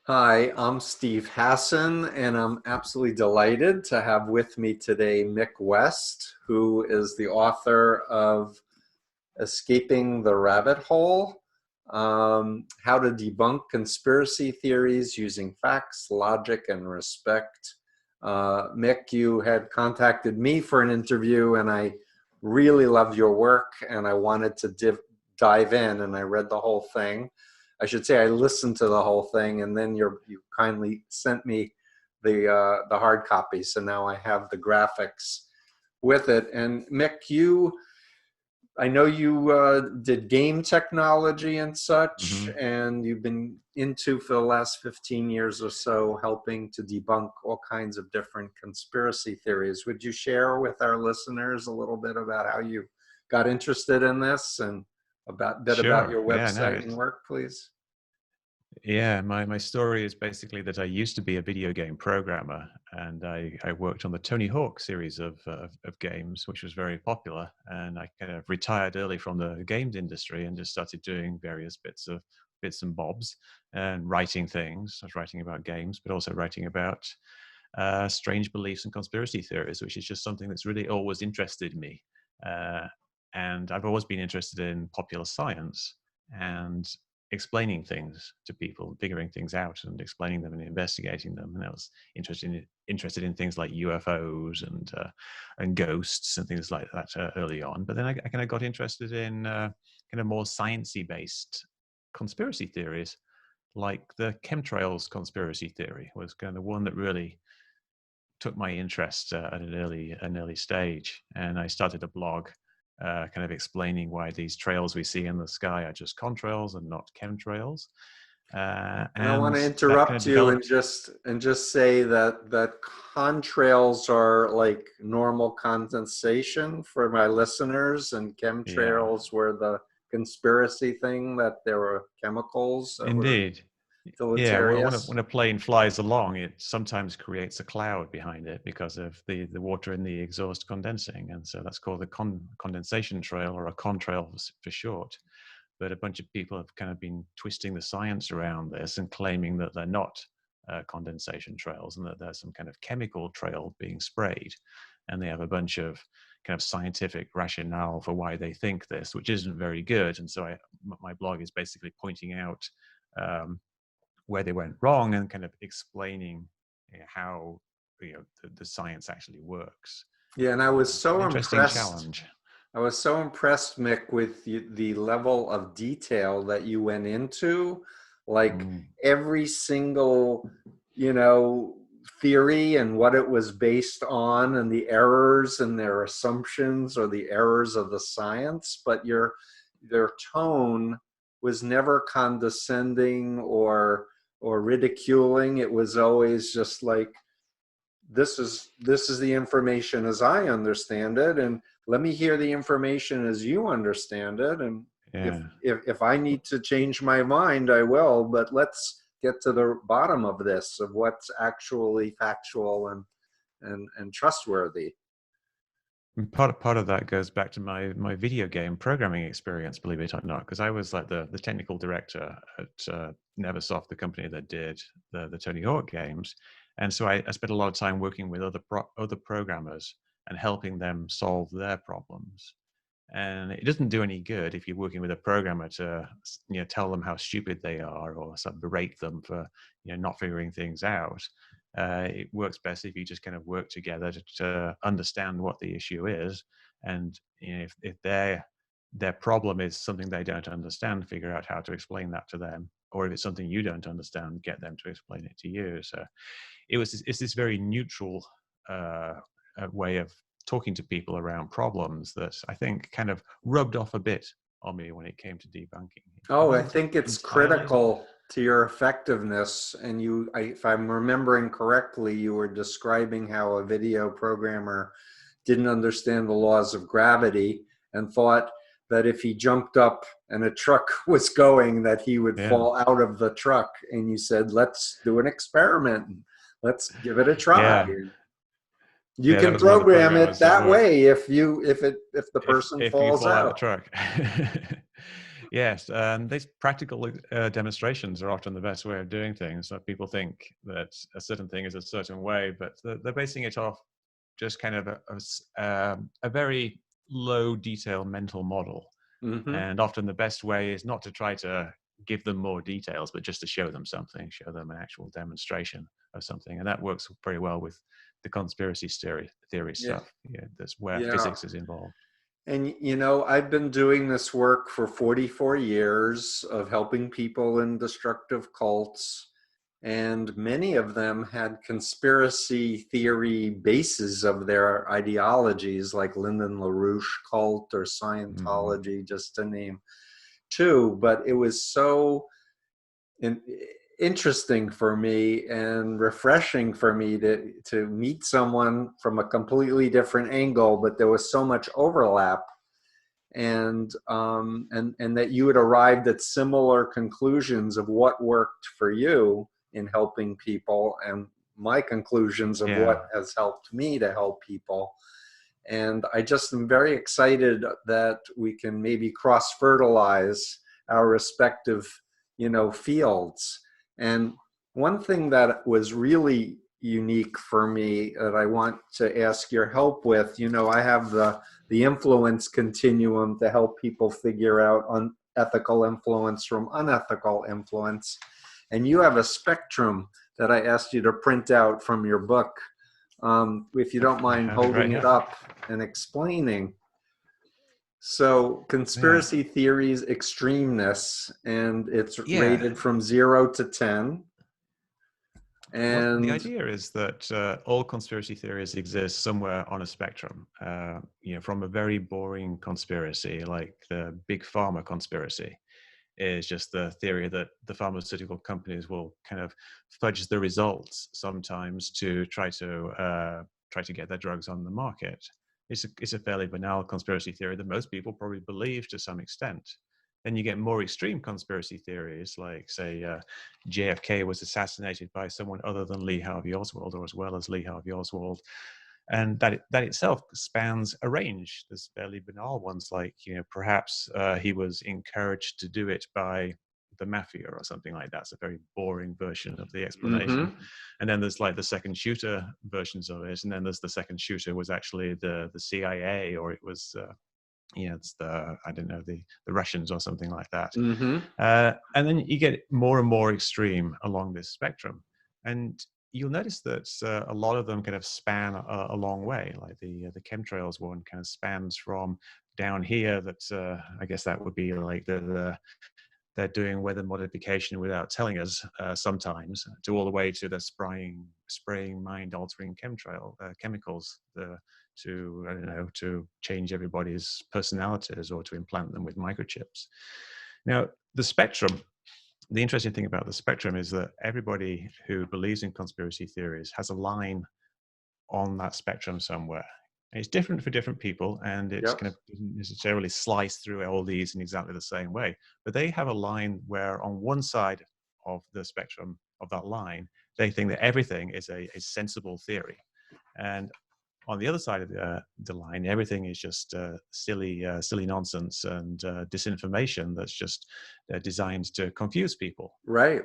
Hi, I'm Steve Hassan, and I'm absolutely delighted to have with me today Mick West, who is the author of Escaping the Rabbit Hole, How to Debunk Conspiracy Theories Using Facts, Logic, and Respect. Mick, you had contacted me for an interview, and I really loved your work, and I wanted to dive in, and I read the whole thing. I should say I listened to the whole thing, and then you kindly sent me the hard copy, so now I have the graphics with it. And Mick, I know you did game technology and such, hmm and you've been into for the last 15 years or so helping to debunk all kinds of different conspiracy theories. Would you share with our listeners a little bit about how you got interested in this and about bit about Sure. your Yeah, no, website and work, please? yeah, my story is basically that I used to be a video game programmer and I worked on the Tony Hawk series of games, which was very popular. And I kind of retired early from the games industry and just started doing various bits and bobs and writing things. I was writing about games, but also writing about strange beliefs and conspiracy theories, which is just something that's really always interested me. Uh, and I've always been interested in popular science and explaining things to people, figuring things out and explaining them and investigating them. And I was interested in things like UFOs and ghosts and things like that early on. But then I kind of got interested in kind of more sciencey based conspiracy theories, like the chemtrails conspiracy theory was kind of the one that really took my interest at an early stage, and I started a blog, kind of explaining why these trails we see in the sky are just contrails and not chemtrails, And I want and to that kind of interrupt you and developed. just say that contrails are like normal condensation for my listeners, and Yeah, chemtrails were the conspiracy thing that there were chemicals that were indeed. Yeah, well, deleterious. when a plane flies along, it sometimes creates a cloud behind it because of the water in the exhaust condensing, and so that's called a condensation trail, or a contrail for short. But a bunch of people have kind of been twisting the science around this and claiming that they're not condensation trails and that there's some kind of chemical trail being sprayed. And they have a bunch of kind of scientific rationale for why they think this, which isn't very good. And so my blog is basically pointing out um, where they went wrong and kind of explaining how the science actually works. Yeah, and It's an interesting challenge. I was so impressed, Mick, with the level of detail that you went into, like Mm, every single, you know, theory and what it was based on and the errors and their assumptions or the errors of the science, but their tone was never condescending or ridiculing. It was always just like, this is the information as I understand it, and let me hear the information as you understand it. And if yeah. if I need to change my mind, I will. But let's get to the bottom of this, of what's actually factual and trustworthy. And part of that goes back to my video game programming experience, believe it or not, because I was like the technical director at Neversoft, the company that did the Tony Hawk games, and so I spent a lot of time working with other programmers and helping them solve their problems. And it doesn't do any good if you're working with a programmer to tell them how stupid they are or sort of berate them for not figuring things out. It works best if you just kind of work together to understand what the issue is, and if their problem is something they don't understand, figure out how to explain that to them, or if it's something you don't understand, get them to explain it to you. So it's this very neutral way of talking to people around problems that I think kind of rubbed off a bit on me when it came to debunking. It Oh, I wasn't think it's entirely. critical to your effectiveness. And if I'm remembering correctly, you were describing how a video programmer didn't understand the laws of gravity and thought that if he jumped up and a truck was going, that he would Yeah, fall out of the truck. And you said, let's do an experiment. Let's give it a try. yeah, You yeah. That can was one of the program it programmers at that work. way if the person If you falls fall out of the out. truck. Yes, and these practical demonstrations are often the best way of doing things. So people think that a certain thing is a certain way, but they're basing it off just kind of a very low detail mental model. Hmm. And often the best way is not to try to give them more details, but just to show them something, show them an actual demonstration of something. And that works very well with the conspiracy theory Yeah. stuff. Yeah, that's where Yeah. physics is involved. And I've been doing this work for 44 years of helping people in destructive cults, and many of them had conspiracy theory bases of their ideologies, like Lyndon LaRouche cult or Mm. Scientology, just to name two. But it was so in, interesting for me and refreshing for me to meet someone from a completely different angle, but there was so much overlap, and that you had arrived at similar conclusions of what worked for you in helping people, and my conclusions of Yeah. what has helped me to help people. And I just am very excited that we can maybe cross fertilize our respective, fields. And one thing that was really unique for me that I want to ask your help with, I have the influence continuum to help people figure out unethical influence from unethical influence. And you have a spectrum that I asked you to print out from your book. If you don't I mind have it right holding it here. up and explaining. So, Yeah. conspiracy theories extremeness, and it's Yeah. rated from 0 to 10. Well, the And idea is that all conspiracy theories exist somewhere on a spectrum. From a very boring conspiracy like the big pharma conspiracy is just the theory that the pharmaceutical companies will kind of fudge the results sometimes to try to get their drugs on the market. It's a fairly banal conspiracy theory that most people probably believe to some extent. Then you get more extreme conspiracy theories, like say JFK was assassinated by someone other than Lee Harvey Oswald, or as well as Lee Harvey Oswald, and that itself spans a range. There's fairly banal ones, like perhaps he was encouraged to do it by the mafia or something like that. It's a very boring version of the explanation. mm-hmm, And then there's like the second shooter versions of it, and then there's the second shooter was actually the CIA, or it was it's the I don't know the Russians or something like that. mm-hmm. And then you get more and more extreme along this spectrum, and you'll notice that a lot of them kind of span a long way. Like the chemtrails one kind of spans from down here. That I guess that would be like they're doing weather modification without telling us sometimes, to all the way to the spraying mind-altering chemicals to I don't know, to change everybody's personalities or to implant them with microchips. Now, the spectrum. The interesting thing about the spectrum is that everybody who believes in conspiracy theories has a line on that spectrum somewhere. And it's different for different people, and it's Yep. kind of doesn't necessarily slice through all these in exactly the same way. But they have a line where, on one side of the spectrum of that line, they think that everything is a sensible theory, and on the other side of the line, everything is just silly nonsense and disinformation that's just designed to confuse people. Right.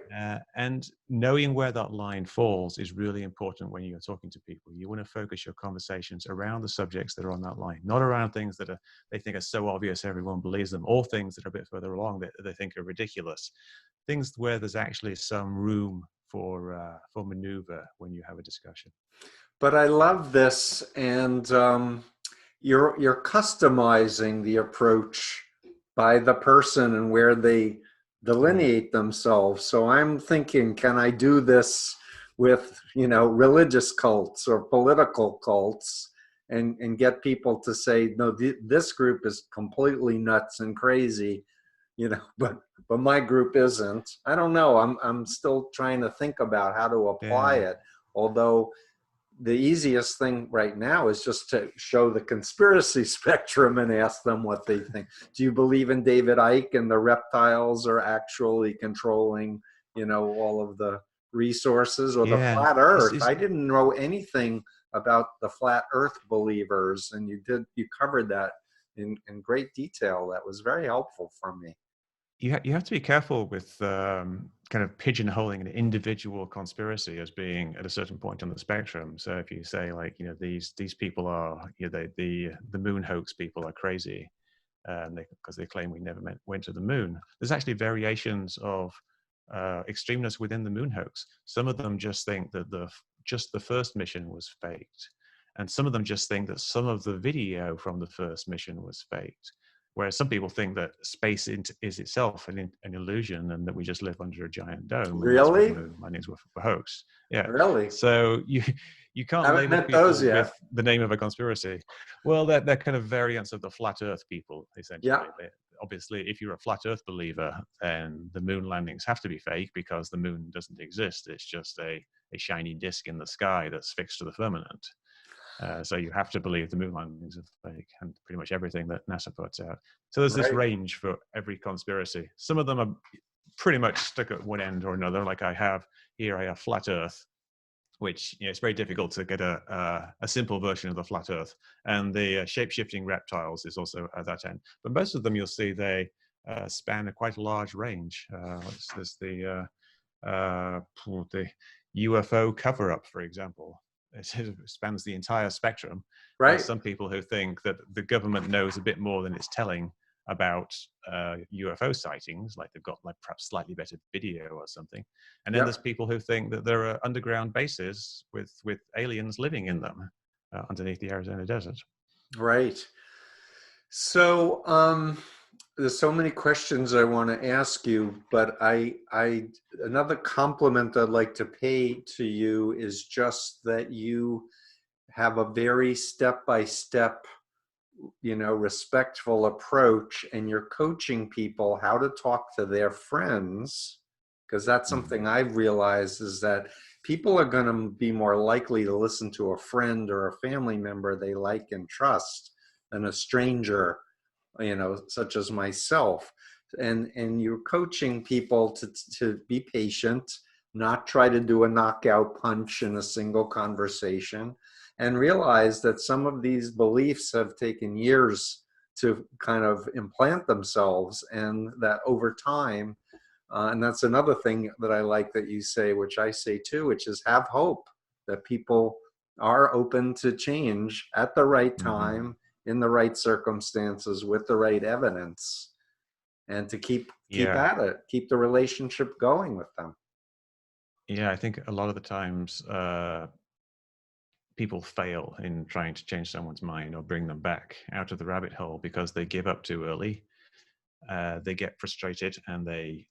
And knowing where that line falls is really important when you're talking to people. You want to focus your conversations around the subjects that are on that line, not around things that they think are so obvious everyone believes them, or things that are a bit further along that they think are ridiculous. Things where there's actually some room for maneuver when you have a discussion. But I love this, and you're customizing the approach by the person and where they Yeah. delineate themselves. So I'm thinking, can I do this with religious cults or political cults, and get people to say, no, this group is completely nuts and crazy, but my group isn't. I don't know. I'm still trying to think about how to apply Yeah. it. Although the easiest thing right now is just to show the conspiracy spectrum and ask them what they think. Do you believe in David Icke and the reptiles are actually controlling, all of the resources, or the Yeah. flat It's, Earth? it's, I didn't know anything about the flat Earth believers, and you covered that in great detail. That was very helpful for me. you have to be careful with kind of pigeonholing an individual conspiracy as being at a certain point on the spectrum. So if you say, like, these people are, the moon hoax people are crazy, because they claim we never went to the moon. There's actually variations of extremeness within the moon hoax. Some of them just think that just the first mission was faked, and some of them just think that some of the video from the first mission was faked. Whereas some people think that space is itself an illusion, and that we just live under a giant dome, and that's why the Really? moon landings were hoaxed. Yeah. Really? So you can't Haven't label met those people with yet. the name of a conspiracy. Well, they're kind of variants of the flat Earth people, Yeah, essentially. Obviously, if you're a flat Earth believer, then the moon landings have to be fake because the moon doesn't exist. It's just a shiny disk in the sky that's fixed to the firmament. So you have to believe the moon landings are fake, and pretty much everything that NASA puts out. So there's this right. range for every conspiracy. Some of them are pretty much stuck at one end or another. Like I have flat Earth, which, it's very difficult to get a simple version of the flat Earth. And the shape-shifting reptiles is also at that end. But most of them, you'll see they span a quite large range. There's the UFO cover-up, for example. It spans the entire spectrum. There's Right. some people who think that the government knows a bit more than it's telling about UFO sightings, like they've got, like, perhaps slightly better video or something. And then there's Yep. people who think that there are underground bases with aliens living in them underneath the Arizona desert. Right. So, there's so many questions I want to ask you, but another compliment I'd like to pay to you is just that you have a very step-by-step, respectful approach, and you're coaching people how to talk to their friends, because that's Mhm. something I've realized is that people are going to be more likely to listen to a friend or a family member they like and trust than a stranger, such as myself. And you're coaching people to be patient, not try to do a knockout punch in a single conversation, and realize that some of these beliefs have taken years to kind of implant themselves, and that over time, and that's another thing that I like that you say, which I say too, which is have hope that people are open to change at the right Mhm. time, in the right circumstances, with the right evidence, and to keep Yeah. at it, keep the relationship going with them. Yeah, I think a lot of the times people fail in trying to change someone's mind or bring them back out of the rabbit hole because they give up too early. They get frustrated, and they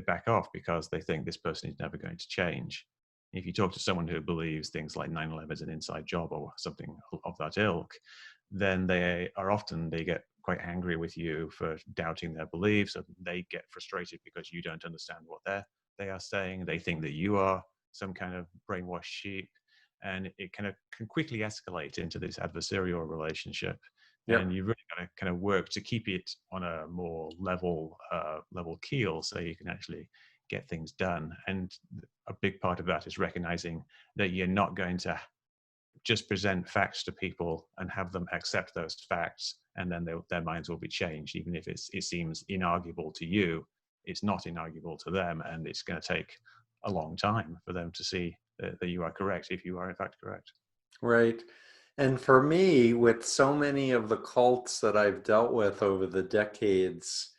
back off because they think this person is never going to change. If you talk to someone who believes things like 9/11 is an inside job or something of that ilk, then they get quite angry with you for doubting their beliefs, and they get frustrated because you don't understand what they are saying. They think that you are some kind of brainwashed sheep, and it can quickly escalate into this adversarial relationship. And Yep. you really got to kind of work to keep it on a more level keel, so you can actually get things done. And a big part of that is recognizing that you're not going to just present facts to people and have them accept those facts, and then their minds will be changed. Even if it seems inarguable to you, it's not inarguable to them, and it's going to take a long time for them to see that you are correct, if you are in fact correct. Right. And for me, with so many of the cults that I've dealt with over the decades,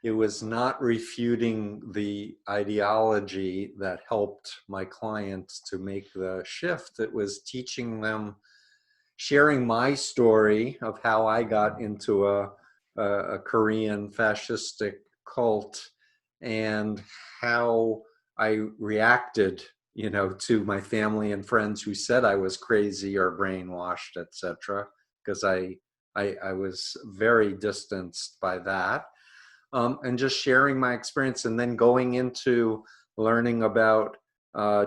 it was not refuting the ideology that helped my clients to make the shift. It was teaching them, sharing my story of how I got into a Korean fascistic cult, and how I reacted, to my family and friends who said I was crazy or brainwashed, etc. Because I was very distanced by that, and just sharing my experience, and then going into learning about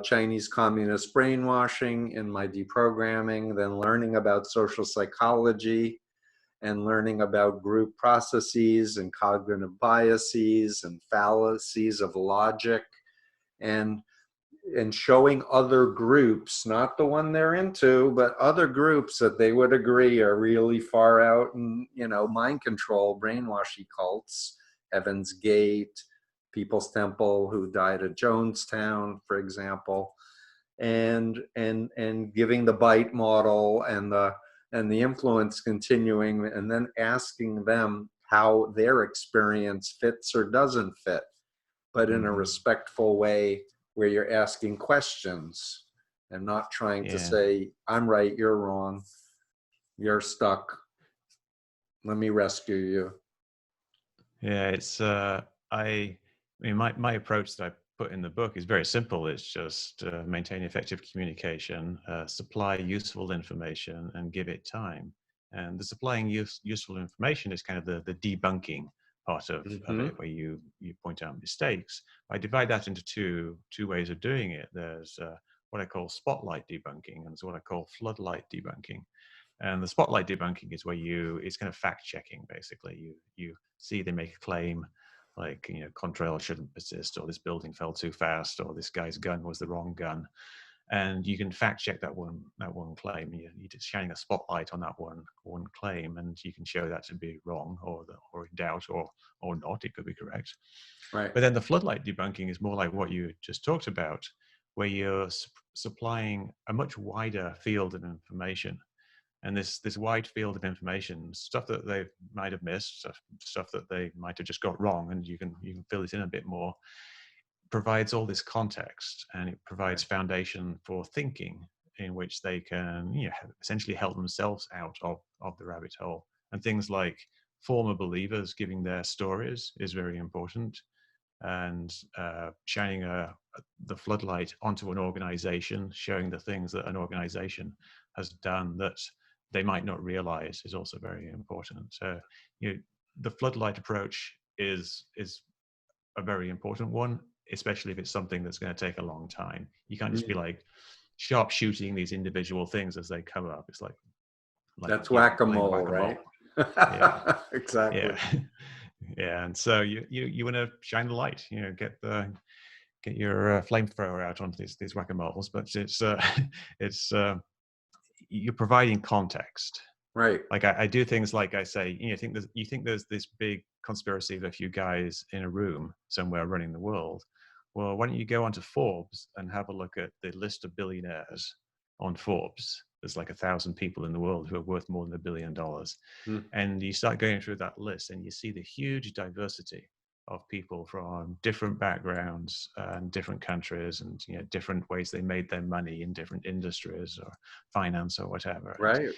Chinese communist brainwashing in my deprogramming, then learning about social psychology, and learning about group processes and cognitive biases and fallacies of logic, and showing other groups, not the one they're into, but other groups that they would agree are really far out and, mind control, brainwashy cults, Heaven's Gate, People's Temple, who died at Jonestown, for example, and giving the bite model and the influence continuing, and then asking them how their experience fits or doesn't fit, but in a respectful way where you're asking questions and not trying to say, I'm right, you're wrong, you're stuck, let me rescue you. Yeah, it's I mean my approach that I put in the book is very simple. It's just maintain effective communication, supply useful information, and give it time. And the supplying useful information is kind of the debunking part of it, where you point out mistakes. I divide that into two ways of doing it. There's what I call spotlight debunking, and there's what I call floodlight debunking. And the spotlight debunking is where it's kind of fact checking, basically. You see they make a claim like, contrail shouldn't persist, or this building fell too fast, or this guy's gun was the wrong gun. And you can fact check that one claim. You're just shining a spotlight on that one claim, and you can show that to be wrong or in doubt or not. It could be correct. Right. But then the floodlight debunking is more like what you just talked about, where you're supplying a much wider field of information. And this wide field of information, stuff that they might have missed, stuff that they might have just got wrong, and you can fill it in a bit more, provides all this context, and it provides foundation for thinking in which they can essentially help themselves out of the rabbit hole. And things like former believers giving their stories is very important, and shining the floodlight onto an organization, showing the things that an organization has done that they might not realize is also very important. So, the floodlight approach is a very important one, especially if it's something that's going to take a long time. You can't just be like sharp shooting these individual things as they come up. It's like that's whack-a-mole, right? Yeah, exactly. yeah, yeah. And so you want to shine the light. Get your flamethrower out onto these whack-a-moles, but it's you're providing context. Right. Like I do things like I say, you think there's this big conspiracy of a few guys in a room somewhere running the world. Well, why don't you go onto Forbes and have a look at the list of billionaires on Forbes? There's like 1,000 people in the world who are worth more than $1 billion. And you start going through that list and you see the huge diversity of people from different backgrounds and different countries, and different ways they made their money in different industries or finance or whatever. Right.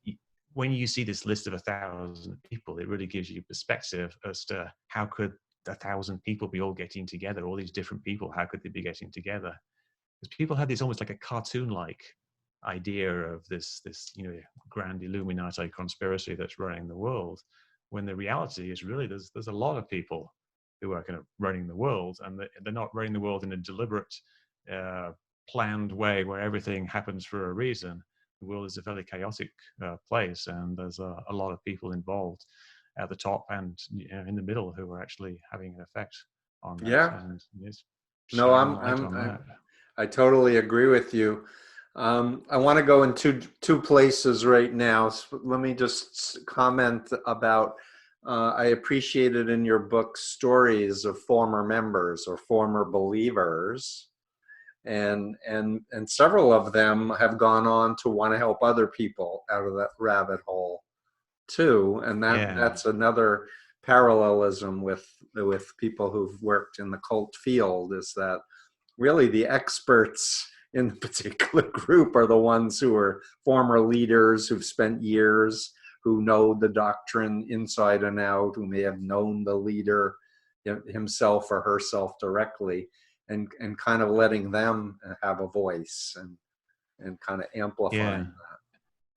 And when you see this list of 1,000 people, it really gives you perspective as to how could 1,000 people be all getting together, all these different people, how could they be getting together? Because people have this almost like a cartoon-like idea of this grand Illuminati conspiracy that's running the world, when the reality is really there's a lot of people who are kind of running the world, and they're not running the world in a deliberate, planned way where everything happens for a reason. The world is a fairly chaotic place, and there's a lot of people involved at the top and in the middle who are actually having an effect on that. Yeah. And No, I totally agree with you. I want to go in two places right now. So let me just comment about. I appreciated in your book stories of former members or former believers, and several of them have gone on to want to help other people out of that rabbit hole too. And that's another parallelism with people who've worked in the cult field, is that really the experts in the particular group are the ones who are former leaders who've spent years, who know the doctrine inside and out, who may have known the leader himself or herself directly, and kind of letting them have a voice and kind of amplifying that.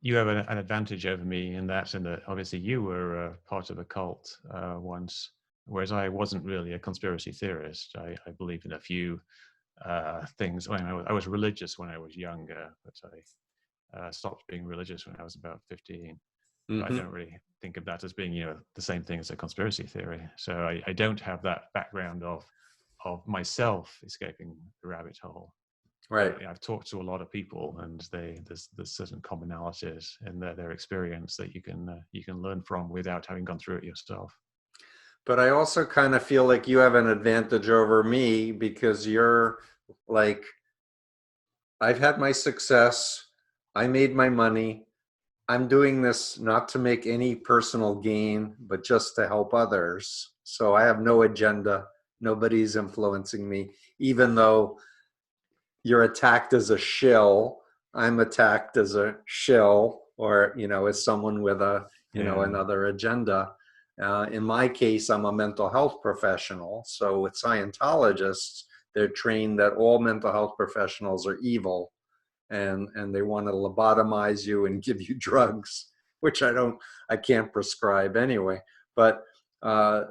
You have an advantage over me in that obviously you were part of a cult once, whereas I wasn't really a conspiracy theorist. I believed in a few things. I was religious when I was younger, but I stopped being religious when I was about 15. But I don't really think of that as being the same thing as a conspiracy theory. So I don't have that background of myself escaping the rabbit hole. Right. I've talked to a lot of people, and there's certain commonalities in their experience that you can learn from without having gone through it yourself. But I also kind of feel like you have an advantage over me because you're like, I've had my success. I made my money. I'm doing this not to make any personal gain, but just to help others. So I have no agenda. Nobody's influencing me, even though you're attacked as a shill. I'm attacked as a shill, or as someone with a Yeah. another agenda. In my case, I'm a mental health professional. So with Scientologists, they're trained that all mental health professionals are evil, and they want to lobotomize you and give you drugs, which I can't prescribe anyway. But I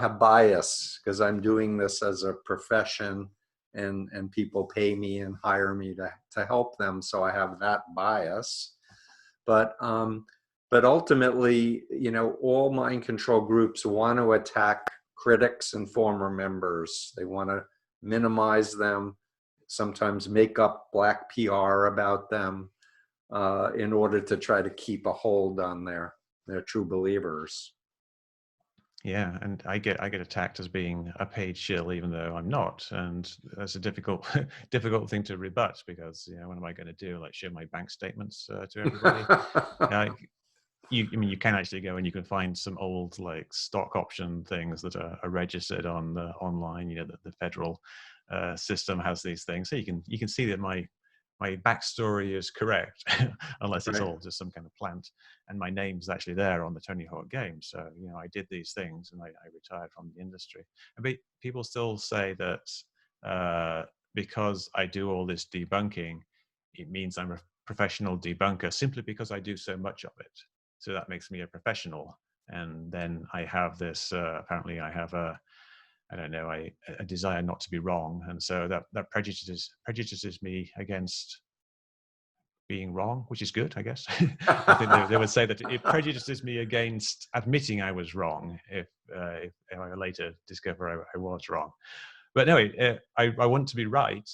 have bias because I'm doing this as a profession, and people pay me and hire me to help them, so I have that bias. But ultimately, all mind control groups want to attack critics and former members. They want to minimize them, sometimes make up black PR about them, in order to try to keep a hold on their true believers. Yeah, and I get attacked as being a paid shill, even though I'm not, and that's a difficult difficult thing to rebut because what am I going to do? Like show my bank statements to everybody? Uh, I mean, you can actually go and you can find some old like stock option things that are registered on the online. The federal system has these things, so you can see that my backstory is correct, unless it's Right. all just some kind of plant. And my name's actually there on the Tony Hawk game. So, I did these things and I retired from the industry. And people still say that because I do all this debunking, it means I'm a professional debunker simply because I do so much of it. So that makes me a professional. And then I have this, apparently I have I don't know, a desire not to be wrong, and so that prejudices me against being wrong, which is good, I guess. I think they would say that it prejudices me against admitting I was wrong if I later discover I was wrong. But no, I want to be right,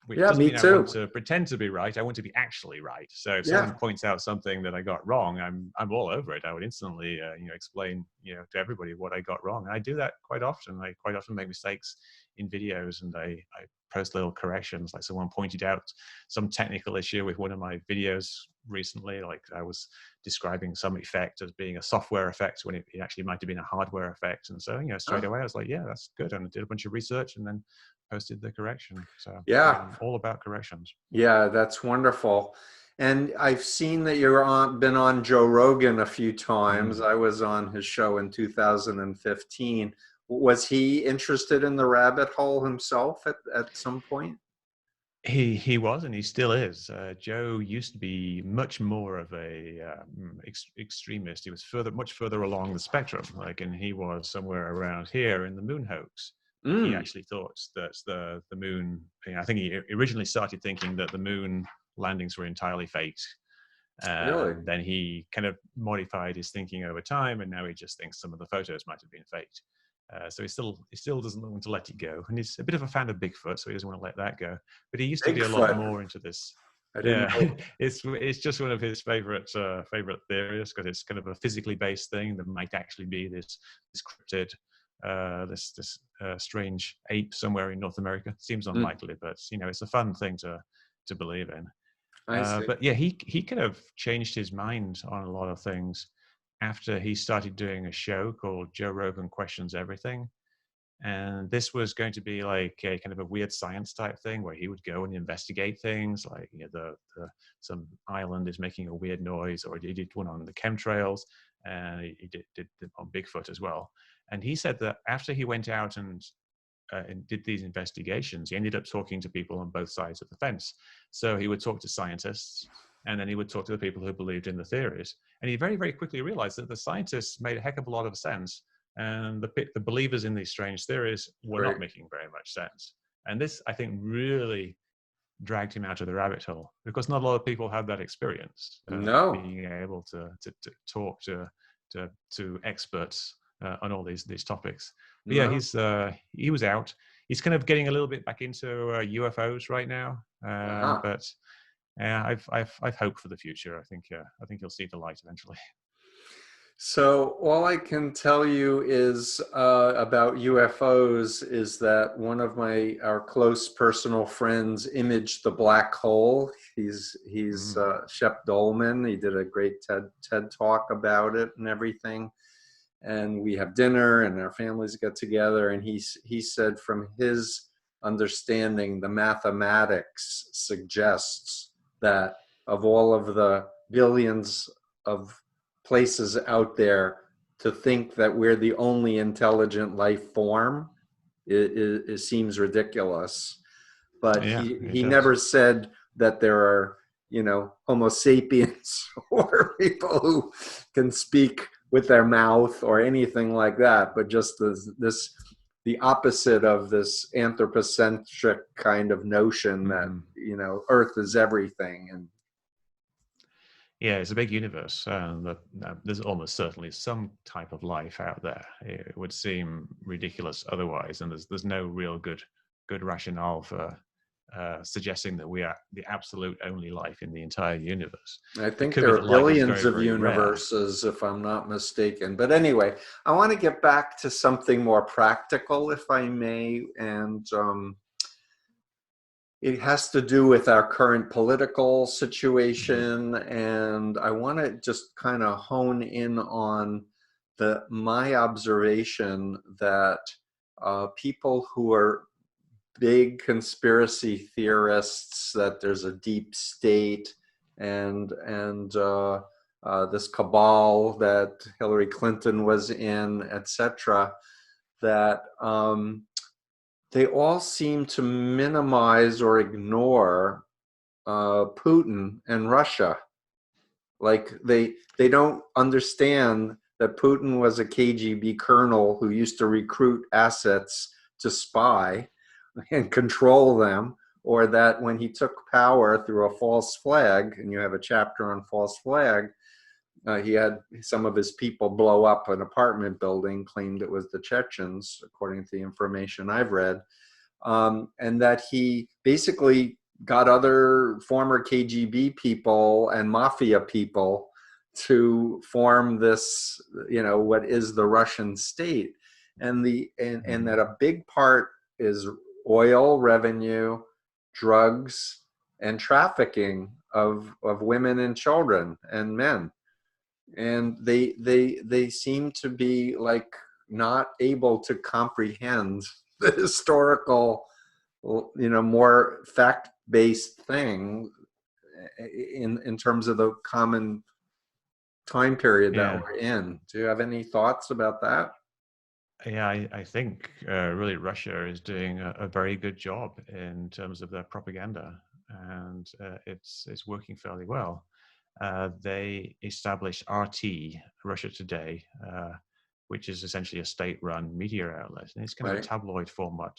which Yeah, doesn't me mean I want too. to pretend to be right. I want to be actually right. So if Yeah. someone points out something that I got wrong, I'm all over it. I would instantly, explain, to everybody what I got wrong. And I do that quite often. I quite often make mistakes in videos, and I post little corrections. Like someone pointed out some technical issue with one of my videos recently. Like I was describing some effect as being a software effect when it actually might have been a hardware effect. And so, straight away I was like, yeah, that's good. And I did a bunch of research and then posted the correction. So yeah, Yeah. I'm all about corrections. Yeah, that's wonderful. And I've seen that been on Joe Rogan a few times. Mm. I was on his show in 2015. Was he interested in the rabbit hole himself at some point? He was, and he still is. Joe used to be much more of a extremist. He was much further along the spectrum. And he was somewhere around here in the moon hoax. He Mm, actually thought that the moon. I think he originally started thinking that the moon landings were entirely faked. really? Then he kind of modified his thinking over time, and now he just thinks some of the photos might have been faked. So he still doesn't want to let it go, and he's a bit of a fan of Bigfoot, so he doesn't want to let that go. But he used to be a lot Bigfoot. more into this. I didn't Yeah, know. it's just one of his favorite theories because it's kind of a physically based thing that might actually be this cryptid, this strange ape somewhere in North America. Seems Mm, unlikely, but it's a fun thing to believe in. I see. But yeah, he kind of changed his mind on a lot of things after he started doing a show called Joe Rogan Questions Everything. And this was going to be like a kind of a weird science type thing where he would go and investigate things like some island is making a weird noise, or he did one on the chemtrails, and he did on Bigfoot as well. And he said that after he went out and did these investigations, he ended up talking to people on both sides of the fence. So he would talk to scientists, and then he would talk to the people who believed in the theories. And he very, very quickly realized that the scientists made a heck of a lot of sense, and the believers in these strange theories were Right. not making very much sense. And this, I think, really dragged him out of the rabbit hole because not a lot of people have that experience, No. being able to talk to experts on all these topics. But yeah, No. he was out. He's kind of getting a little bit back into UFOs right now, Uh-huh. but I've hope for the future. I think he'll see the light eventually. So all I can tell you is about UFOs is that one of our close personal friends imaged the black hole. He's Mm. Shep Dolman. He did a great TED talk about it and everything. And we have dinner and our families get together. And he said from his understanding, the mathematics suggests that of all of the billions of places out there, to think that we're the only intelligent life form, it seems ridiculous. But Yeah, it he does. never said that there are, Homo sapiens or people who can speak with their mouth or anything like that, but just the opposite of this anthropocentric kind of notion that, Mm. Earth is everything. And Yeah, it's a big universe, and there's almost certainly some type of life out there. It would seem ridiculous otherwise, and there's no real good rationale for suggesting that we are the absolute only life in the entire universe. I It think could be there that are life is billions very, of very rare. universes, if I'm not mistaken. But anyway, I want to get back to something more practical, if I may. And it has to do with our current political Mhm. situation. And I want to just kind of hone in on my observation that people who are big conspiracy theorists, that there's a deep state and this cabal that Hillary Clinton was in, etc., that they all seem to minimize or ignore Putin and Russia. Like they don't understand that Putin was a KGB colonel who used to recruit assets to spy and control them, or that when he took power through a false flag, and you have a chapter on false flag, he had some of his people blow up an apartment building, claimed it was the Chechens, according to the information I've read, and that he basically got other former KGB people and mafia people to form this, what is the Russian state, and Mhm. that a big part is oil revenue, drugs, and trafficking of women and children and men. And they seem to be like not able to comprehend the historical, more fact-based thing in terms of the common time period that Yeah. we're in. Do you have any thoughts about that? Yeah, I think really Russia is doing a very good job in terms of their propaganda, and it's working fairly well. They established RT, Russia Today, which is essentially a state-run media outlet, and it's kind of a Right. tabloid format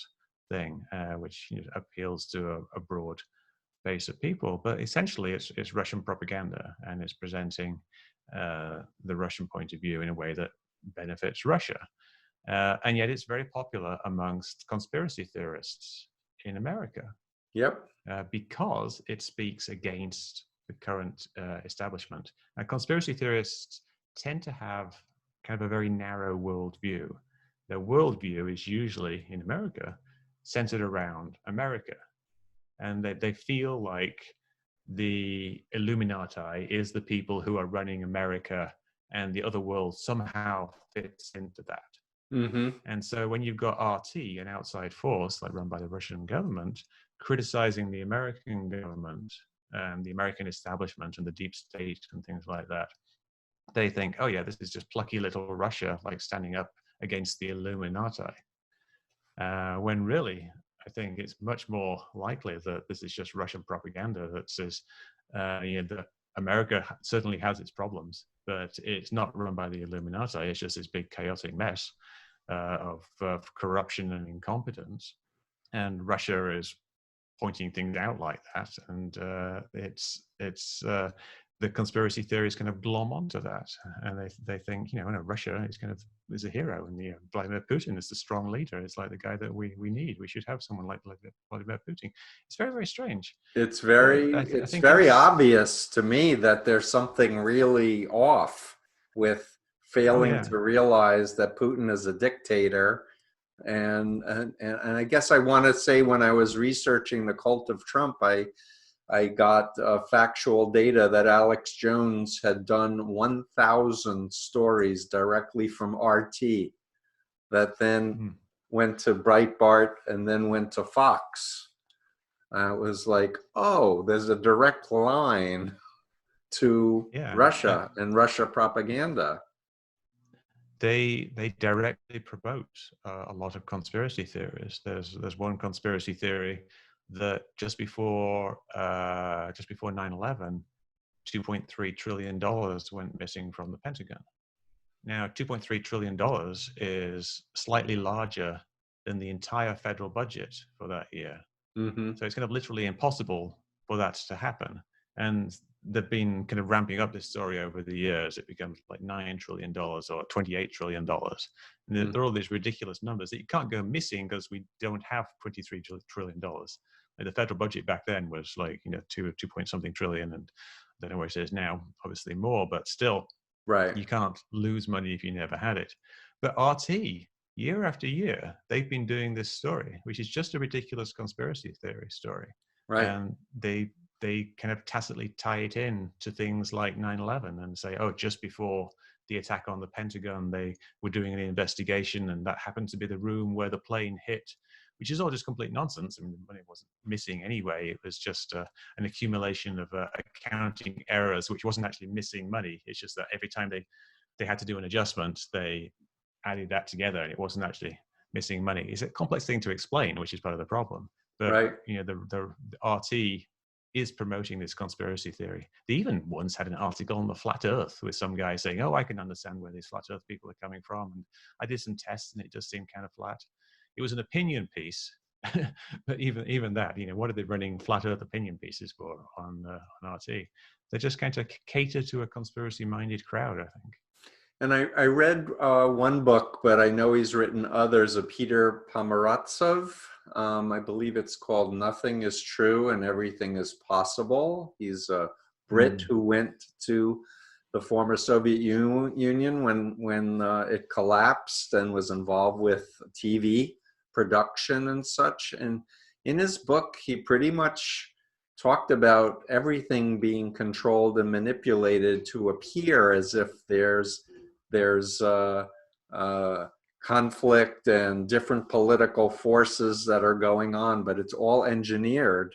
thing, which appeals to a broad base of people. But essentially, it's Russian propaganda, and it's presenting the Russian point of view in a way that benefits Russia. And yet it's very popular amongst conspiracy theorists in America Yep. because it speaks against the current establishment. And conspiracy theorists tend to have kind of a very narrow worldview. Their worldview is usually in America centered around America. And they feel like the Illuminati is the people who are running America, and the other world somehow fits into that. Mm-hmm. And so when you've got RT, an outside force like run by the Russian government, criticizing the American government and the American establishment and the deep state and things like that, they think, oh yeah, this is just plucky little Russia, like standing up against the Illuminati. When really, I think it's much more likely that this is just Russian propaganda that says, that America certainly has its problems, but it's not run by the Illuminati. It's just this big chaotic mess of corruption and incompetence. And Russia is pointing things out like that, and it's the conspiracy theories kind of glom onto that, and they think Russia is kind of is a hero, and Vladimir Putin is the strong leader. It's like the guy that we need. We should have someone like Vladimir Putin. It's very very strange. It's But very I it's think very it's obvious to me that there's something really off with Oh failing yeah. to realize that Putin is a dictator. And I guess I want to say, when I was researching the cult of Trump, I got factual data that Alex Jones had done 1,000 stories directly from RT that then Mm. went to Breitbart and then went to Fox. It was like, oh, there's a direct line to Yeah. Russia and Russia propaganda. They directly promote a lot of conspiracy theories. There's one conspiracy theory that just before 9/11, $2.3 trillion went missing from the Pentagon. Now, $2.3 trillion is slightly larger than the entire federal budget for that year. Mm-hmm. So it's kind of literally impossible for that to happen. And they've been kind of ramping up this story over the years. It becomes like $9 trillion or $28 trillion. And there are all these ridiculous numbers that you can't go missing because we don't have $23 trillion. Like the federal budget back then was like, two point something trillion. And I don't know what it is now, obviously more, but still, Right. you can't lose money if you never had it. But RT, year after year, they've been doing this story, which is just a ridiculous conspiracy theory story. Right. And they kind of tacitly tie it in to things like 9/11 and say, oh, just before the attack on the Pentagon, they were doing an investigation, and that happened to be the room where the plane hit, which is all just complete nonsense. I mean, the money wasn't missing anyway. It was just an accumulation of accounting errors, which wasn't actually missing money. It's just that every time they had to do an adjustment, they added that together, and it wasn't actually missing money. It's a complex thing to explain, which is part of the problem. But Right. the RT is promoting this conspiracy theory. They even once had an article on the flat Earth with some guy saying, "Oh, I can understand where these flat Earth people are coming from, and I did some tests, and it does seem kind of flat." It was an opinion piece, but even that, what are they running flat Earth opinion pieces for on RT? They just kind of cater to a conspiracy-minded crowd, I think. And I read one book, but I know he's written others, of Peter Pomerantsev. I believe it's called Nothing is True and Everything is Possible. He's a Brit who went to the former Soviet Union when it collapsed, and was involved with TV production and such. And in his book, he pretty much talked about everything being controlled and manipulated to appear as if there's conflict and different political forces that are going on, but it's all engineered.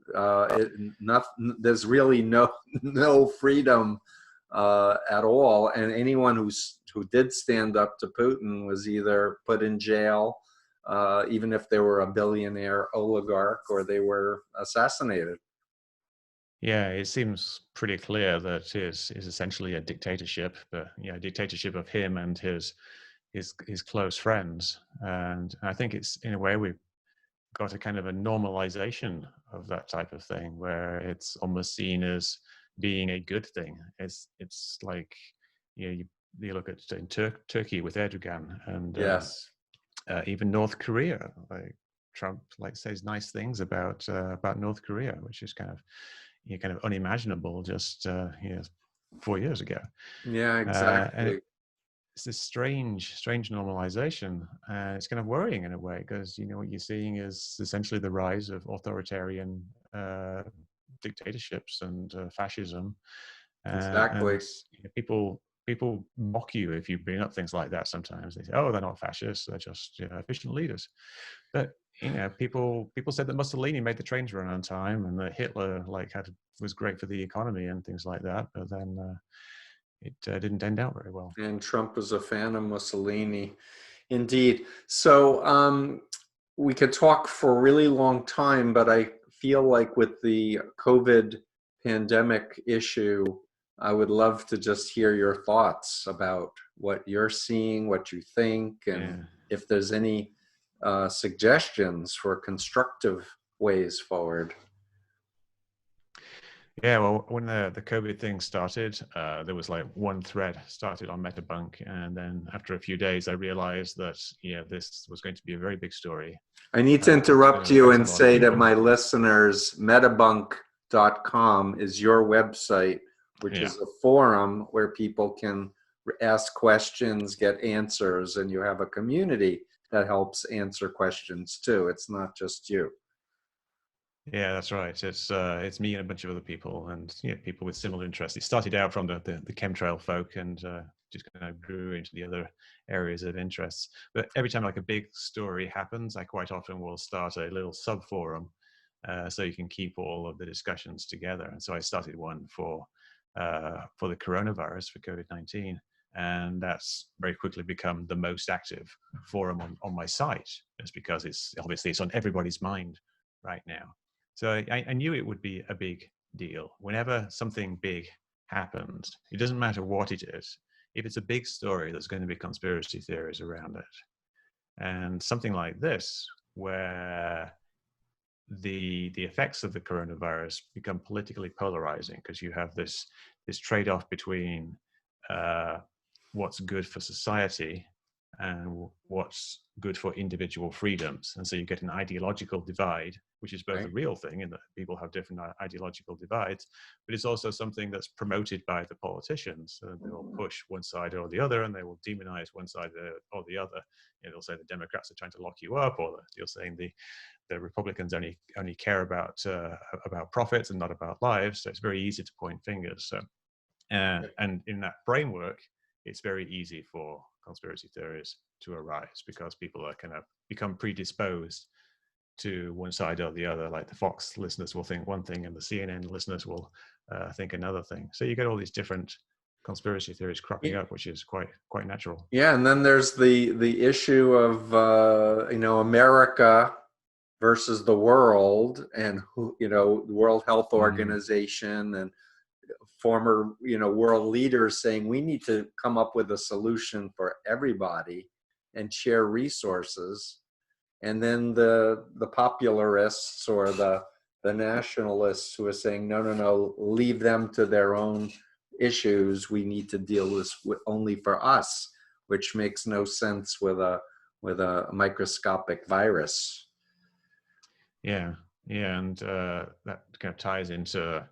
There's really no freedom at all, and anyone who did stand up to Putin was either put in jail, even if they were a billionaire oligarch, or they were assassinated. Yeah, it seems pretty clear that it is essentially a dictatorship, but a dictatorship of him and his close friends. And I think it's, in a way, we've got a kind of a normalization of that type of thing, where it's almost seen as being a good thing. It's like, you look at in Turkey with Erdogan, and Yes. even North Korea. Like Trump says nice things about North Korea, which is kind of unimaginable just 4 years ago. Yeah, And exactly. it's this strange normalization. It's kind of worrying in a way, because what you're seeing is essentially the rise of authoritarian dictatorships and fascism, Exactly. and people mock you if you bring up things like that. Sometimes they say, "Oh, they're not fascists; they're just efficient leaders." But people said that Mussolini made the trains run on time, and that Hitler was great for the economy and things like that. But then it didn't end out very well. And Trump was a fan of Mussolini. Indeed. So we could talk for a really long time, but I feel like with the COVID pandemic issue, I would love to just hear your thoughts about what you're seeing, what you think, and Yeah. if there's any suggestions for constructive ways forward. Yeah, well, when the COVID thing started, there was one thread started on Metabunk, and then after a few days, I realized that this was going to be a very big story. I need to It was going interrupt to you affect a and lot of say to people. my listeners, metabunk.com is your website, which Yeah. is a forum where people can ask questions, get answers, and you have a community that helps answer questions too. It's not just you. Yeah, that's right. It's me and a bunch of other people, and people with similar interests. It started out from the chemtrail folk, and just kind of grew into the other areas of interests. But every time like a big story happens, I quite often will start a little sub forum, so you can keep all of the discussions together. And so I started one for the coronavirus, for COVID-19. And that's very quickly become the most active forum on my site, just because it's on everybody's mind right now. So I knew it would be a big deal. Whenever something big happens, it doesn't matter what it is. If it's a big story, there's going to be conspiracy theories around it. And something like this, where the effects of the coronavirus become politically polarizing, because you have this trade-off between what's good for society and what's good for individual freedoms. And so you get an ideological divide, which is both a real thing in that people have different ideological divides, but it's also something that's promoted by the politicians. So they will push one side or the other, and they will demonize one side or the other. They'll say the Democrats are trying to lock you up, or you're saying the Republicans only care about profits and not about lives. So it's very easy to point fingers. So, and in that framework, it's very easy for conspiracy theories to arise, because people are kind of become predisposed to one side or the other. Like the Fox listeners will think one thing, and the CNN listeners will think another thing. So you get all these different conspiracy theories cropping up, which is quite natural. Yeah, and then there's the issue of America versus the world, and the World Health Organization and former world leaders saying we need to come up with a solution for everybody and share resources. And then the popularists or the nationalists who are saying no, leave them to their own issues, we need to deal with only for us, which makes no sense with a microscopic virus. Yeah, and that kind of ties into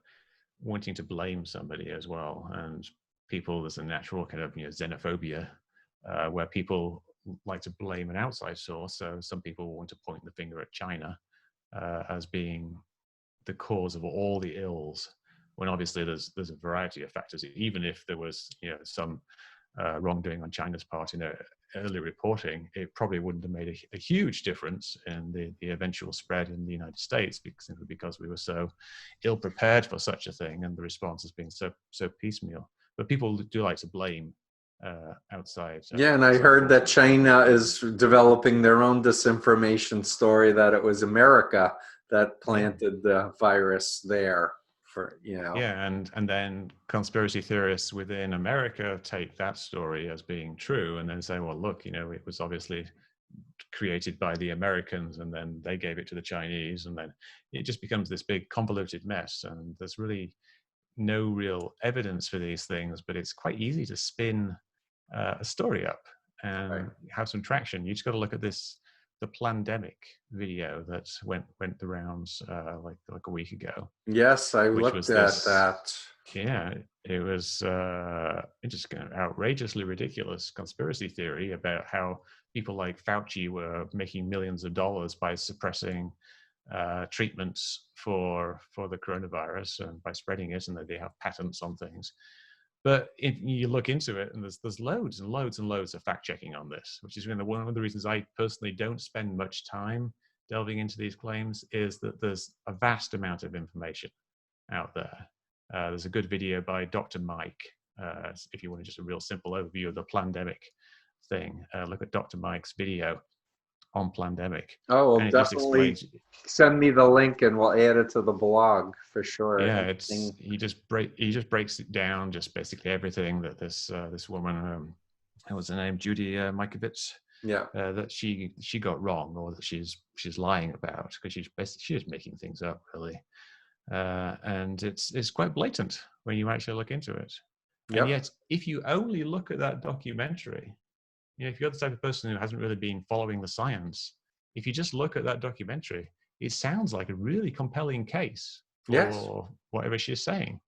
wanting to blame somebody as well. And people, there's a natural kind of xenophobia, where people like to blame an outside source. So some people want to point the finger at China as being the cause of all the ills, when obviously there's a variety of factors. Even if there was some wrongdoing on China's part in early reporting, it probably wouldn't have made a huge difference in the eventual spread in the United States, because we were so ill prepared for such a thing, and the response has been so piecemeal. But people do like to blame outside. Yeah, and I heard that China is developing their own disinformation story, that it was America that planted the virus there. Yeah, and then conspiracy theorists within America take that story as being true, and then say, well, look, it was obviously created by the Americans, and then they gave it to the Chinese, and then it just becomes this big convoluted mess. And there's really no real evidence for these things, but it's quite easy to spin a story up and have some traction. You just got to look at the Plandemic video that went the rounds like a week ago. Yes, I looked at that. Yeah, it was just kind of outrageously ridiculous conspiracy theory about how people like Fauci were making millions of dollars by suppressing treatments for the coronavirus and by spreading it, and that they have patents on things. But if you look into it, and there's loads and loads and loads of fact checking on this, which is one of the reasons I personally don't spend much time delving into these claims, is that there's a vast amount of information out there. There's a good video by Dr. Mike. If you want just a real simple overview of the Plandemic thing, look at Dr. Mike's video on Plandemic. Oh, well, definitely send me the link and we'll add it to the blog for sure. Yeah, he just breaks it down, just basically everything that this woman, what was her name, Judy Mikovits, that she got wrong, or that she's lying about, because she's making things up, really. And it's quite blatant when you actually look into it. And yet, if you only look at that documentary, if you're the type of person who hasn't really been following the science, if you just look at that documentary, it sounds like a really compelling case for whatever she's saying.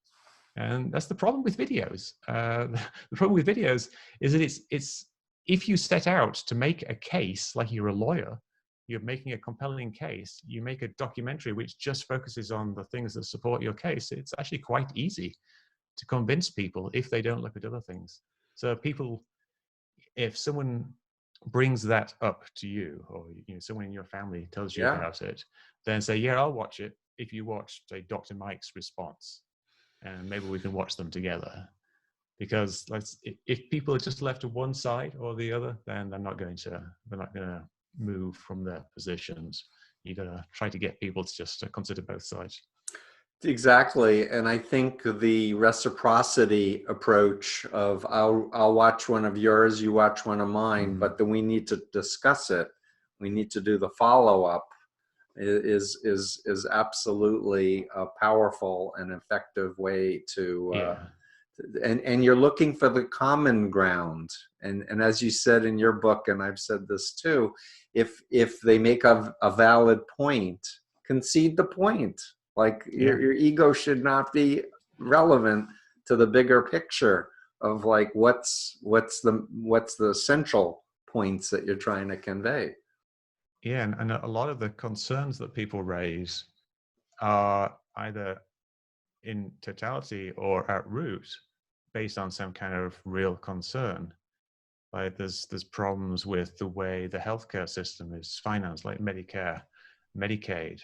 And that's the problem with videos. The problem with videos is that it's if you set out to make a case like you're a lawyer, you're making a compelling case, you make a documentary which just focuses on the things that support your case, it's actually quite easy to convince people if they don't look at other things. So people, if someone brings that up to you, or someone in your family tells you Yeah. about it, then say, yeah, I'll watch it if you watch, say, Dr. Mike's response, and maybe we can watch them together. Because if people are just left to one side or the other, then they're not going to move from their positions. You got to try to get people to just consider both sides. Exactly. And I think the reciprocity approach of I'll watch one of yours, you watch one of mine, but then we need to discuss it. We need to do the follow-up is absolutely a powerful and effective way to and you're looking for the common ground. And as you said in your book, and I've said this too, if they make a valid point, concede the point. Like your ego should not be relevant to the bigger picture of like what's the central points that you're trying to convey. Yeah, and a lot of the concerns that people raise are either in totality or at root based on some kind of real concern. Like there's problems with the way the healthcare system is financed, like Medicare, Medicaid.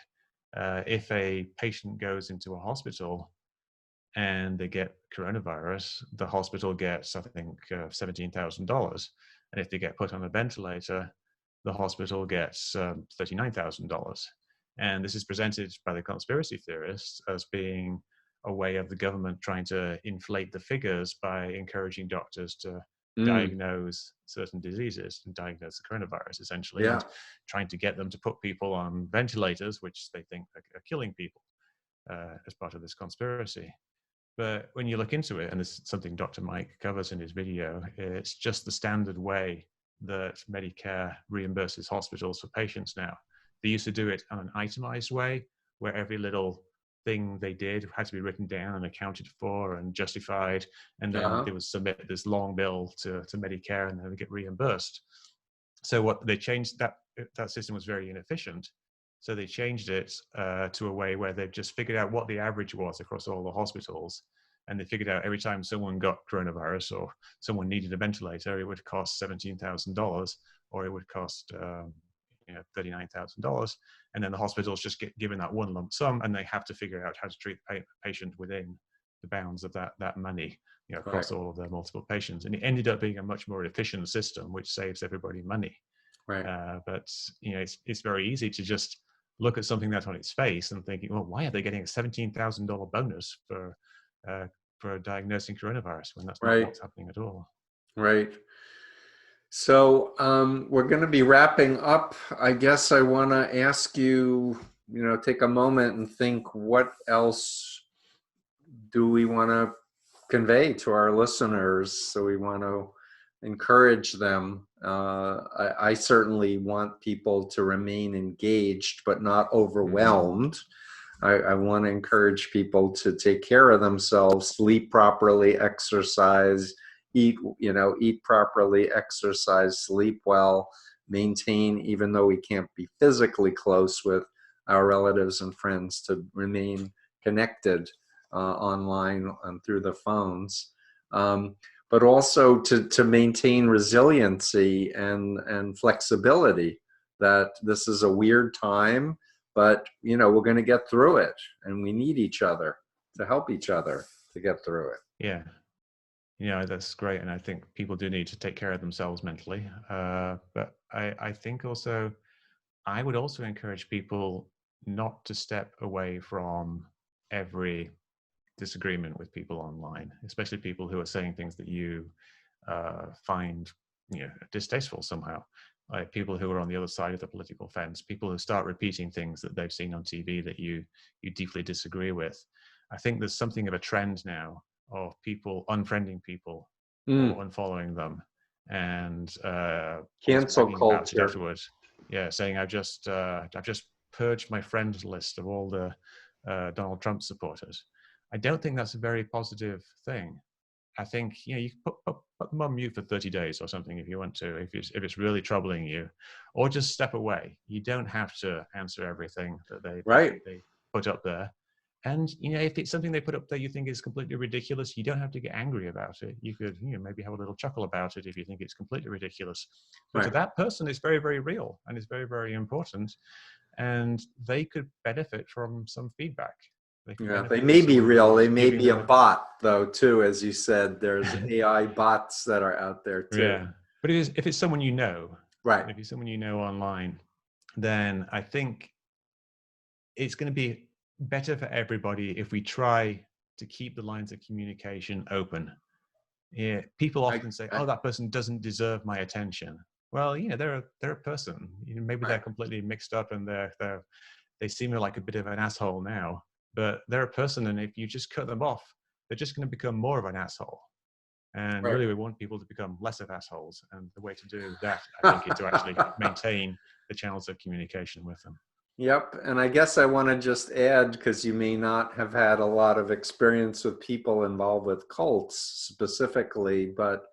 If a patient goes into a hospital and they get coronavirus, the hospital gets, I think, $17,000. And if they get put on a ventilator, the hospital gets $39,000. And this is presented by the conspiracy theorists as being a way of the government trying to inflate the figures by encouraging doctors to diagnose certain diseases and diagnose the coronavirus, essentially, and trying to get them to put people on ventilators, which they think are killing people as part of this conspiracy. But when you look into it, and this is something Dr. Mike covers in his video, it's just the standard way that Medicare reimburses hospitals for patients now. They used to do it on an itemized way, where every little thing they did had to be written down and accounted for and justified, and then they would submit this long bill to Medicare, and then they get reimbursed. So what they changed, that system was very inefficient. So they changed it to a way where they've just figured out what the average was across all the hospitals. And they figured out every time someone got coronavirus or someone needed a ventilator, it would cost $17,000 or it would cost $39,000. And then the hospitals just get given that one lump sum, and they have to figure out how to treat the patient within the bounds of that money, across all of their multiple patients. And it ended up being a much more efficient system, which saves everybody money. But it's very easy to just look at something that's on its face and thinking, well, why are they getting a $17,000 bonus for diagnosing coronavirus when that's not what's happening at all? Right. So we're going to be wrapping up. I guess I want to ask you, take a moment and think, what else do we want to convey to our listeners? So we want to encourage them. I certainly want people to remain engaged, but not overwhelmed. I want to encourage people to take care of themselves, sleep properly, exercise, eat properly, exercise, sleep well, maintain, even though we can't be physically close with our relatives and friends, to remain connected online and through the phones. But also to maintain resiliency and flexibility, that this is a weird time, but we're going to get through it, and we need each other to help each other to get through it. That's great. And I think people do need to take care of themselves mentally. But I think also, I would also encourage people not to step away from every disagreement with people online, especially people who are saying things that you find distasteful somehow. Like people who are on the other side of the political fence, people who start repeating things that they've seen on TV that you deeply disagree with. I think there's something of a trend now of people unfriending people or unfollowing them, and cancel about it culture. afterwards. Saying I've just purged my friends list of all the Donald Trump supporters. I don't think that's a very positive thing. I think, you know, you can put them on mute for 30 days or something if you want to, if it's really troubling you, or just step away. You don't have to answer everything that Right. they put up there. And, you know, if it's something they put up there you think is completely ridiculous, you don't have to get angry about it. You could, you know, maybe have a little chuckle about it if you think it's completely ridiculous. But to Right. that person, it's very, very real and it's very, very important. And they could benefit from some feedback. They could Yeah, they benefit from may be someone real. They who's may giving be a them a bot, though, too. As you said, there's AI bots that are out there too. yeah. But if it's someone you know, Right. if it's someone you know online, then I think it's going to be better for everybody if we try to keep the lines of communication open. Yeah, people I, often say, I, "Oh, that person doesn't deserve my attention." Well, you know, they're a person. You know, maybe they're right. completely mixed up and they seem like a bit of an asshole now, but they're a person, and if you just cut them off, they're just going to become more of an asshole. And Right. really, we want people to become less of assholes. And the way to do that, I think, is to actually maintain the channels of communication with them. Yep. And I guess I want to just add, because you may not have had a lot of experience with people involved with cults specifically, but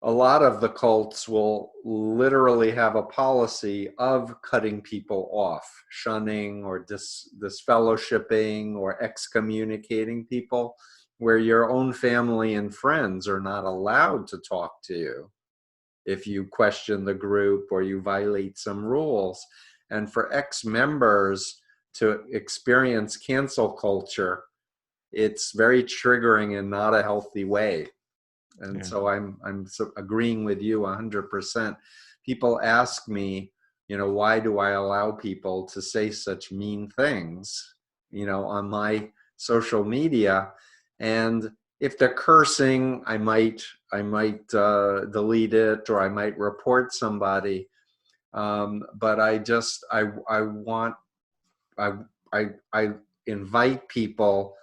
a lot of the cults will literally have a policy of cutting people off, shunning or disfellowshipping or excommunicating people, where your own family and friends are not allowed to talk to you if you question the group or you violate some rules. And for ex-members to experience cancel culture, it's very triggering in not a healthy way. And Yeah. so I'm agreeing with you 100%. People ask me, you know, why do I allow people to say such mean things, you know, on my social media? And if they're cursing, I might delete it, or I might report somebody. But I want I I invite people,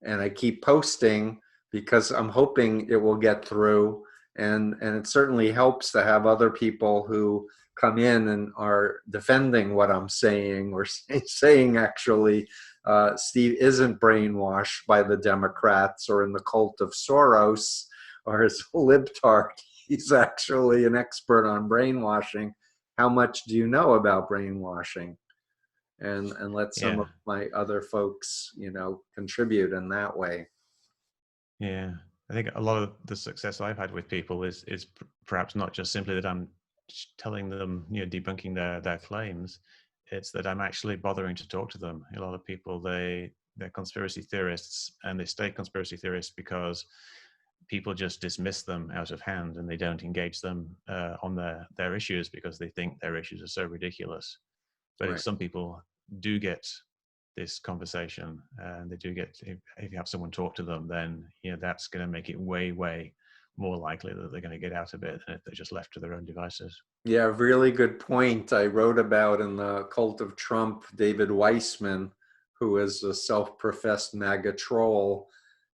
and I keep posting because I'm hoping it will get through. And it certainly helps to have other people who come in and are defending what I'm saying, or saying actually Steve isn't brainwashed by the Democrats or in the cult of Soros or his libtard. He's actually an expert on brainwashing. How much do you know about brainwashing? And let some Yeah. of my other folks, you know, contribute in that way. Yeah. I think a lot of the success I've had with people is perhaps not just simply that I'm telling them, you know, debunking their claims. It's that I'm actually bothering to talk to them. A lot of people, they're conspiracy theorists, and they stay conspiracy theorists because people just dismiss them out of hand and they don't engage them on their issues because they think their issues are so ridiculous. But if Right. some people do get this conversation and they do get, if you have someone talk to them, then, you know, that's going to make it way, way more likely that they're going to get out of it than if they're just left to their own devices. Yeah, really good point. I wrote about in the Cult of Trump, David Weissman, who is a self-professed MAGA troll,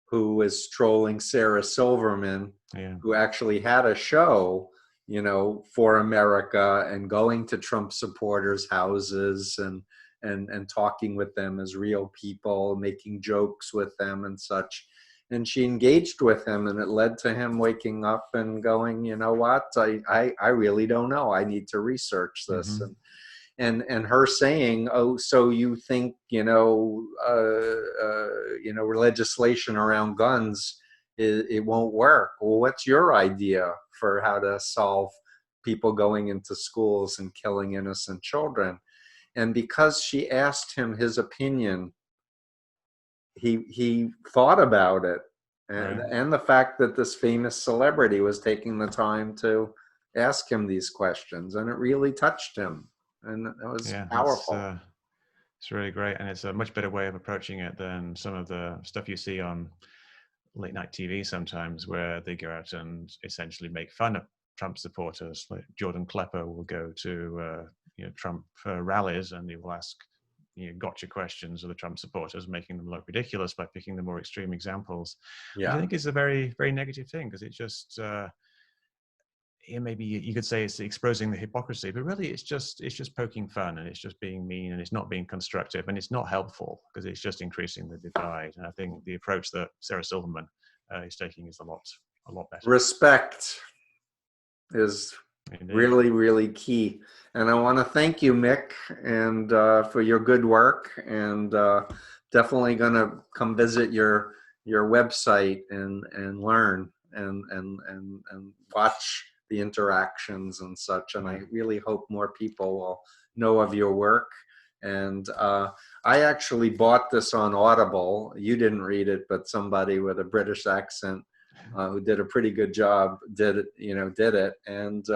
who is trolling Sarah Silverman, Yeah. who actually had a show, you know, for America, and going to Trump supporters' houses and talking with them as real people, making jokes with them and such. And she engaged with him, and it led to him waking up and going, you know what, I really don't know, I need to research this. Mm-hmm. And her saying, oh, so you think, legislation around guns, it won't work. Well, what's your idea for how to solve people going into schools and killing innocent children? And because she asked him his opinion, he thought about it, and Right. and the fact that this famous celebrity was taking the time to ask him these questions, and it really touched him, and it was Yeah. powerful. It's really great. And it's a much better way of approaching it than some of the stuff you see on late night TV sometimes, where they go out and essentially make fun of Trump supporters. Like Jordan Klepper will go to Trump rallies and he will ask gotcha questions of the Trump supporters, making them look ridiculous by picking the more extreme examples, which I Yeah. think is a very, very negative thing because it just yeah, maybe you could say it's exposing the hypocrisy, but really it's just poking fun, and it's just being mean, and it's not being constructive, and it's not helpful because it's just increasing the divide. And I think the approach that Sarah Silverman is taking is a lot better. Respect is Indeed. really, really key. And I want to thank you, Mick, and for your good work. And definitely going to come visit your website and learn and watch the interactions and such. And Yeah. I really hope more people will know of your work. And I actually bought this on Audible. You didn't read it, but somebody with a British accent who did a pretty good job did it, and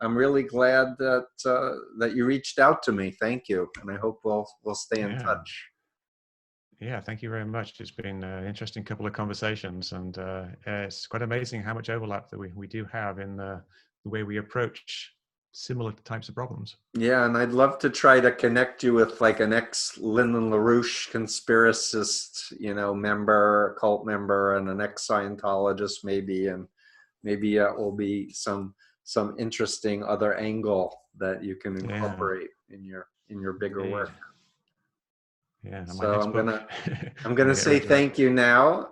I'm really glad that that you reached out to me. Thank you, and I hope we'll stay in Yeah. touch. Yeah, thank you very much. It's been an interesting couple of conversations, and it's quite amazing how much overlap that we do have in the way we approach similar types of problems. Yeah, and I'd love to try to connect you with like an ex Lyndon LaRouche conspiracist, member, cult member, and an ex Scientologist maybe, and maybe it will be some interesting other angle that you can Yeah, incorporate in your bigger indeed. work. Yeah, and my So next book I'm gonna will say get into it. thank you now,